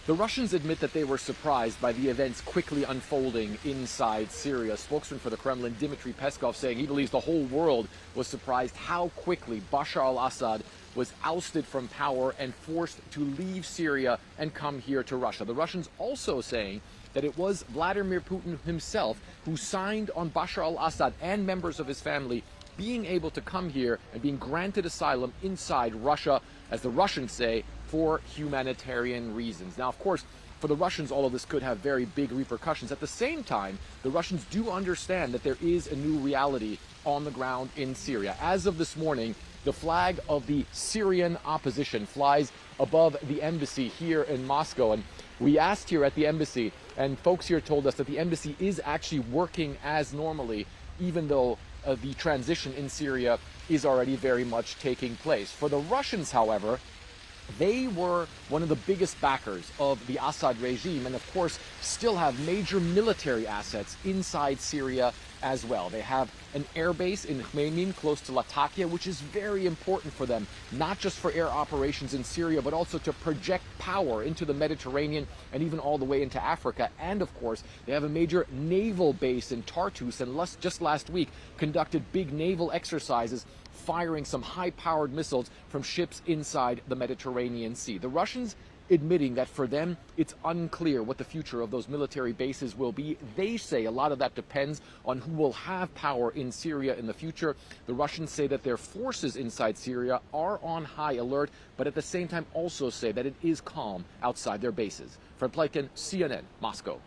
The Russians admit that they were surprised by the events quickly unfolding inside Syria. Spokesman for the Kremlin, Dmitry Peskov, saying he believes the whole world was surprised how quickly Bashar al-Assad was ousted from power and forced to leave Syria and come here to Russia. The Russians also saying that it was Vladimir Putin himself who signed on Bashar al-Assad and members of his family being able to come here and being granted asylum inside Russia, as the Russians say, for humanitarian reasons. Now, of course, for the Russians, all of this could have very big repercussions. At the same time, the Russians do understand that there is a new reality on the ground in Syria. As of this morning, the flag of the Syrian opposition flies above the embassy here in Moscow. And we asked here at the embassy, and folks here told us that the embassy is actually working as normally, even though the transition in Syria is already very much taking place. For the Russians, however, they were one of the biggest backers of the Assad regime and, of course, still have major military assets inside Syria as well. They have an air base in Khmeimim close to Latakia, which is very important for them, not just for air operations in Syria, but also to project power into the Mediterranean and even all the way into Africa. And, of course, they have a major naval base in Tartus, and just last week conducted big naval exercises firing some high-powered missiles from ships inside the Mediterranean Sea. The Russians admitting that for them, it's unclear what the future of those military bases will be. They say a lot of that depends on who will have power in Syria in the future. The Russians say that their forces inside Syria are on high alert, but at the same time also say that it is calm outside their bases. Fred Pleiken, CNN, Moscow.